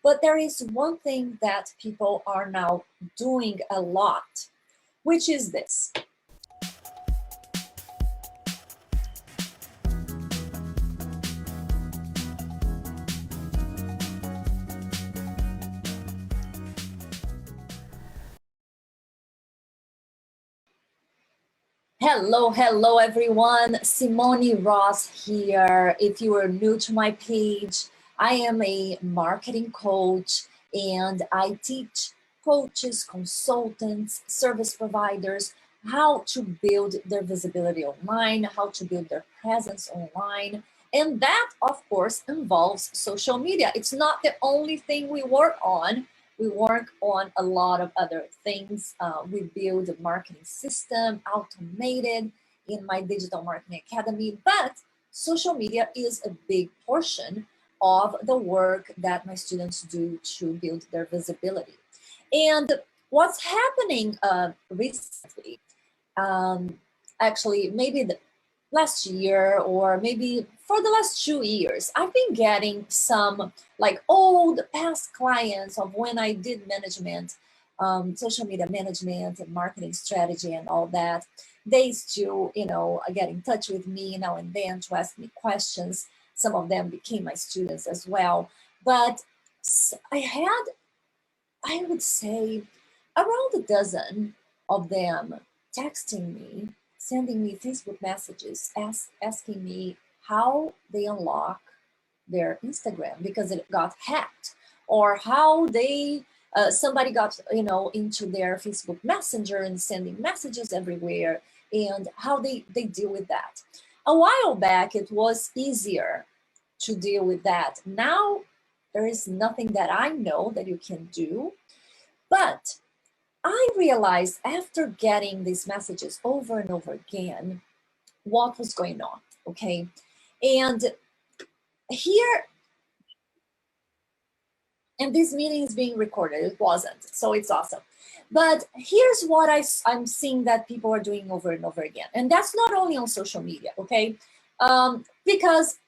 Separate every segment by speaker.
Speaker 1: But there is one thing that people are now doing a lot, which is this. Hello everyone. Simone Ross here. If you are new to my page, I am a marketing coach and I teach coaches, consultants, service providers how to build their visibility online, how to build their presence online. And that, of course, involves social media. It's not the only thing we work on. We work on a lot of other things. We build a marketing system, automated in my Digital Marketing Academy, but social media is a big portion of the work that my students do to build their visibility. And what's happening recently, actually maybe the last year or maybe for the last 2 years, I've been getting some like old past clients of when I did management, social media management and marketing strategy and all that. They still, get in touch with me now and then to ask me questions. Some of them became my students as well. But I would say, around a dozen of them texting me, sending me Facebook messages, asking me how they unlock their Instagram because it got hacked, or how they somebody got into their Facebook Messenger and sending messages everywhere, and how they deal with that. A while back, it was easier to deal with that. Now, there is nothing that I know that you can do, but I realized after getting these messages over and over again, what was going on, okay? And here, and this meeting is being recorded, it wasn't, so it's awesome. But here's what I'm seeing that people are doing over and over again. And that's not only on social media, okay? Because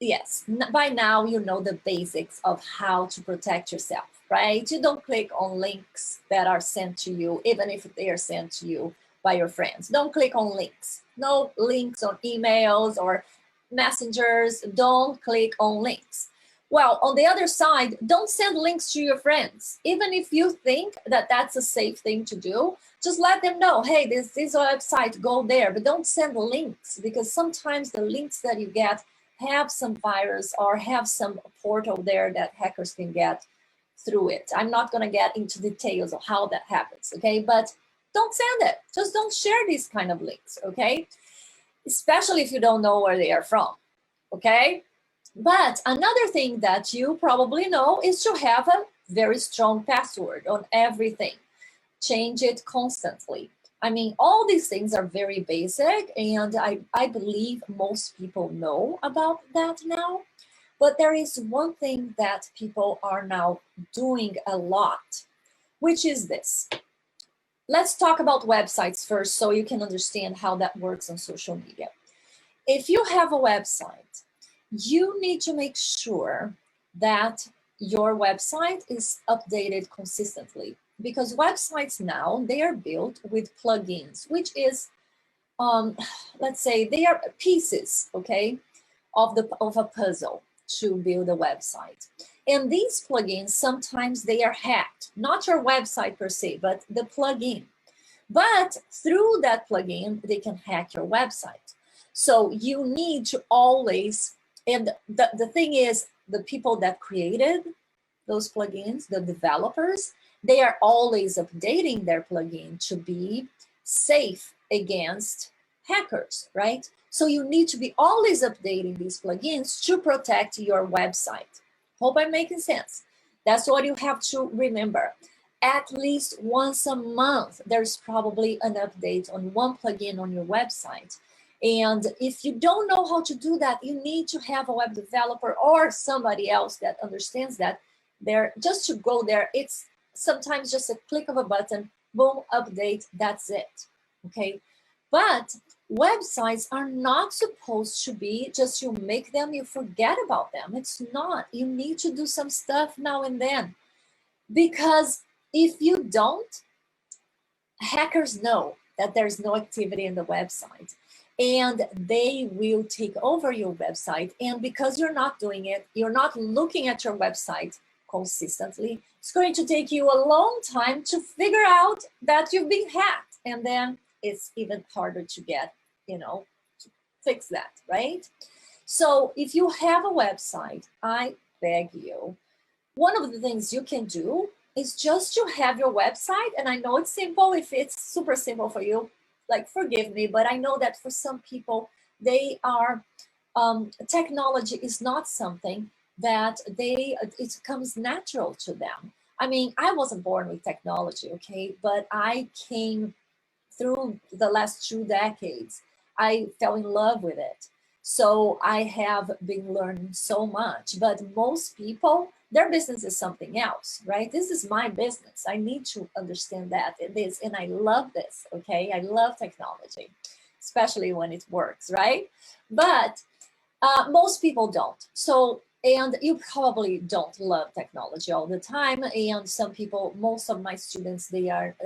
Speaker 1: yes, by now you know the basics of how to protect yourself, right? You don't click on links that are sent to you, even if they are sent to you by your friends. Don't click on links. No links on emails or messengers. Don't click on links. Well, on the other side, don't send links to your friends. Even if you think that that's a safe thing to do, just let them know, hey, this is a website, go there. But don't send links, because sometimes the links that you get have some virus or have some portal there that hackers can get through it. I'm not going to get into details of how that happens, okay? But don't send it. Just don't share these kind of links, okay? Especially if you don't know where they are from, okay? But another thing that you probably know is to have a very strong password on everything. Change it constantly. I mean, all these things are very basic, and I believe most people know about that now. But there is one thing that people are now doing a lot, which is this. Let's talk about websites first so you can understand how that works on social media. If you have a website, you need to make sure that your website is updated consistently, because websites now, they are built with plugins, which is, let's say, they are pieces, okay, of a puzzle to build a website. And these plugins, sometimes they are hacked, not your website per se, but the plugin. But through that plugin, they can hack your website. So you need to always, and the thing is, the people that created those plugins, the developers, they are always updating their plugin to be safe against hackers, right? So you need to be always updating these plugins to protect your website. Hope I'm making sense. That's what you have to remember. At least once a month, there's probably an update on one plugin on your website. And if you don't know how to do that, you need to have a web developer or somebody else that understands that. There, just to go there, it's sometimes just a click of a button, boom, update, that's it, okay? But Websites are not supposed to be just you make them, you forget about them. It's not. You need to do some stuff now and then, because if you don't, hackers know that there's no activity in the website and they will take over your website. And because you're not doing it, you're not looking at your website consistently, it's going to take you a long time to figure out that you've been hacked. And then it's even harder to get, to fix that, right? So if you have a website, I beg you, one of the things you can do is just to have your website. And I know it's simple. If it's super simple for you, like, forgive me, but I know that for some people, they are, technology is not something that it comes natural to them. I mean, I wasn't born with technology, okay, but I came through the last 2 decades. I fell in love with it. So I have been learning so much, but most people, their business is something else, right? This is my business. I need to understand that it is, and I love this, okay? I love technology, especially when it works, right? But most people don't. So, and you probably don't love technology all the time. And some people, most of my students, they are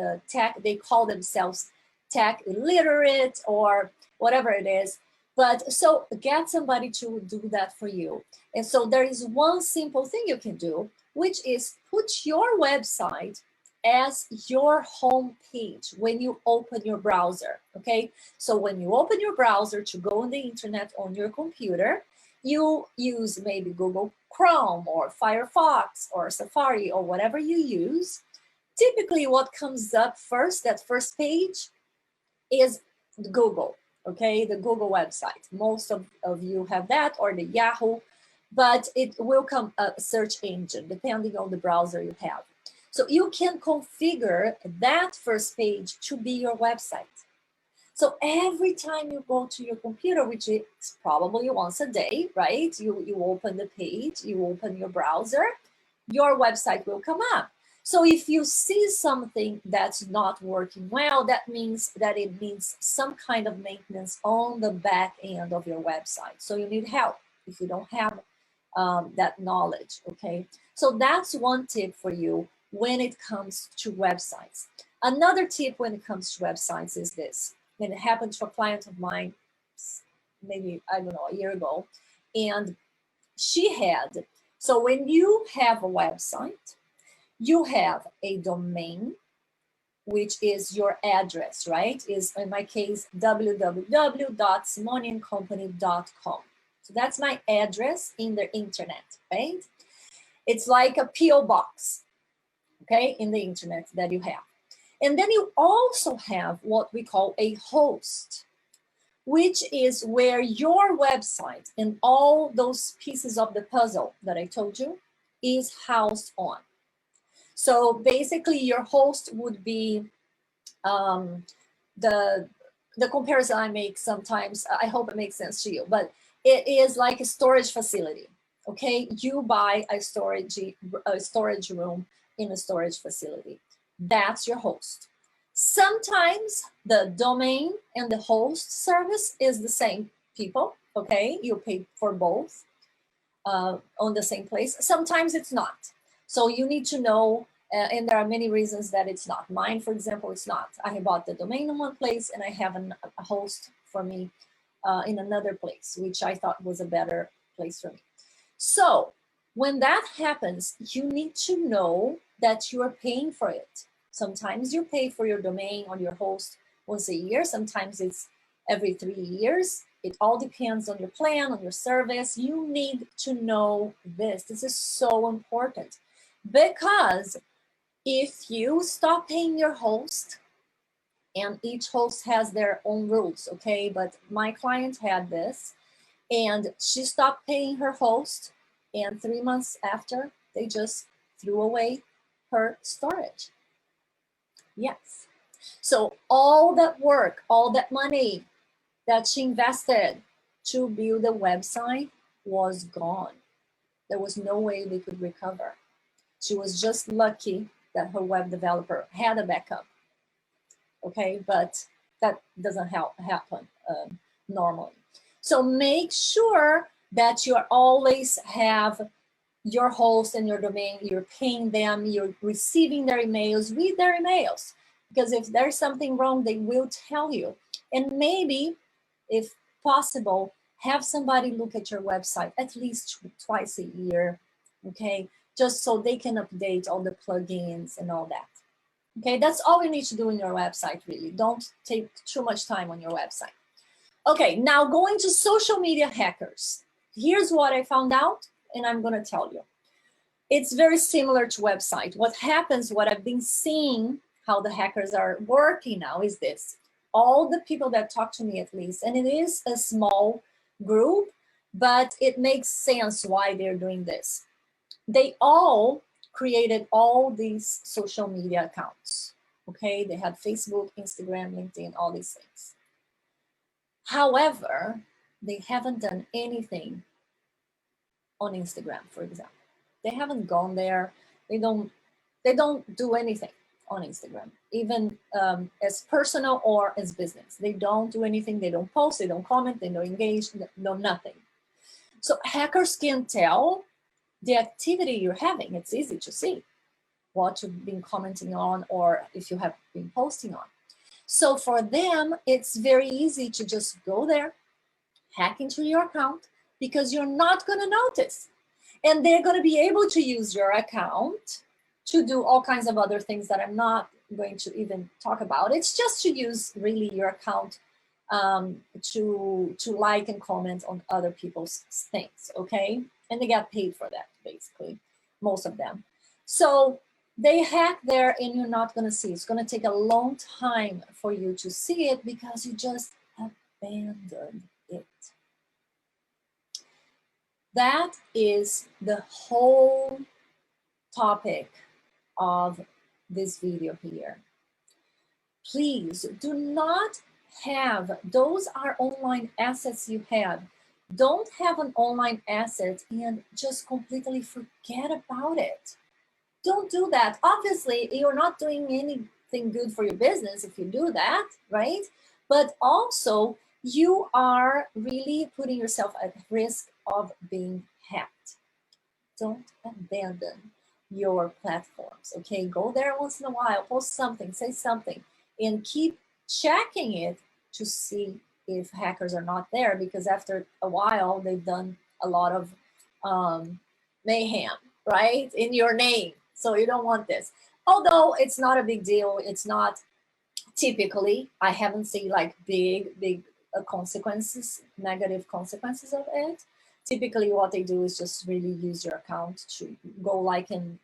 Speaker 1: they call themselves tech illiterate or whatever it is. But so get somebody to do that for you. And so there is one simple thing you can do, which is put your website as your home page when you open your browser, okay? So when you open your browser to go on the internet on your computer, you use maybe Google Chrome or Firefox or Safari or whatever you use. Typically what comes up first, that first page, is Google, okay? The Google website. Most of you have that, or the Yahoo, but it will come a search engine depending on the browser you have. So you can configure that first page to be your website. So every time you go to your computer, which is probably once a day, right? You open the page, you open your browser, your website will come up. So if you see something that's not working well, that means that it needs some kind of maintenance on the back end of your website. So you need help if you don't have that knowledge, okay? So that's one tip for you when it comes to websites. Another tip when it comes to websites is this. And it happened to a client of mine, maybe, I don't know, a year ago. And she had, so when you have a website, you have a domain, which is your address, right? Is, in my case, www.simoniancompany.com. So that's my address in the internet, right? It's like a PO box, okay, in the internet that you have. And then you also have what we call a host, which is where your website and all those pieces of the puzzle that I told you is housed on. So basically your host would be the comparison I make sometimes, I hope it makes sense to you, but it is like a storage facility, okay? You buy a storage room in a storage facility. That's your host. Sometimes the domain and the host service is the same people, okay? You pay for both on the same place. Sometimes it's not. So you need to know, and there are many reasons that it's not. Mine, for example, it's not. I bought the domain in one place and I have a host for me in another place, which I thought was a better place for me. So when that happens, you need to know that you are paying for it. Sometimes you pay for your domain or your host once a year. Sometimes it's every 3 years. It all depends on your plan, on your service. You need to know this. This is so important, because if you stop paying your host, and each host has their own rules, okay? But my client had this, and she stopped paying her host, and 3 months after, they just threw away her storage. Yes. So all that work, all that money that she invested to build a website was gone. There was no way they could recover. She was just lucky that her web developer had a backup. Okay, but that doesn't happen normally. So make sure that you always have your host and your domain, you're paying them, you're receiving their emails, read their emails. Because if there's something wrong, they will tell you. And maybe, if possible, have somebody look at your website at least twice a year, okay? Just so they can update all the plugins and all that. Okay, that's all you need to do in your website, really. Don't take too much time on your website. Okay, now going to social media hackers. Here's what I found out, and I'm gonna tell you. It's very similar to website. What happens, what I've been seeing, how the hackers are working now is this. All the people that talk to me at least, and it is a small group, but it makes sense why they're doing this. They all created all these social media accounts, okay? They had Facebook, Instagram, LinkedIn, all these things. However, they haven't done anything on Instagram, for example. They haven't gone there. They don't do anything on Instagram, even as personal or as business. They don't do anything. They don't post, they don't comment, they don't engage, no nothing. So hackers can tell the activity you're having. It's easy to see what you've been commenting on or if you have been posting on. So for them, it's very easy to just go there, hack into your account, because you're not going to notice. And they're going to be able to use your account to do all kinds of other things that I'm not going to even talk about. It's just to use really your account to like and comment on other people's things, okay? And they get paid for that, basically, most of them. So they hack there and you're not going to see. It's going to take a long time for you to see it because you just abandoned it. That is the whole topic of this video here. Please do not have, those are online assets you have. Don't have an online asset and just completely forget about it. Don't do that. Obviously, you're not doing anything good for your business if you do that, right? But also, you are really putting yourself at risk of being hacked. Don't abandon your platforms, okay? Go there once in a while, post something, say something, and keep checking it to see if hackers are not there, because after a while, they've done a lot of mayhem, right, in your name. So you don't want this. Although it's not a big deal, it's not typically, I haven't seen like big consequences, negative consequences of it. Typically what they do is just really use your account to go like and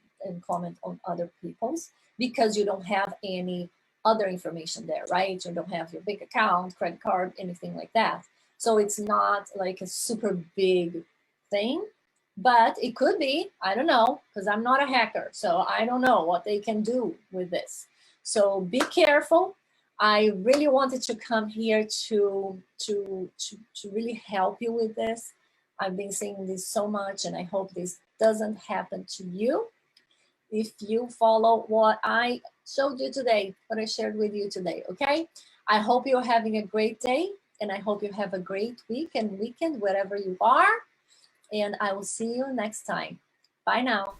Speaker 1: comment on other people's, because you don't have any other information there, right? You don't have your big account, credit card, anything like that. So it's not like a super big thing, but it could be, I don't know, because I'm not a hacker. So I don't know what they can do with this. So be careful. I really wanted to come here to really help you with this. I've been seeing this so much, and I hope this doesn't happen to you. If you follow what I showed you today, what I shared with you today, okay? I hope you're having a great day, and I hope you have a great week and weekend wherever you are. And I will see you next time. Bye now.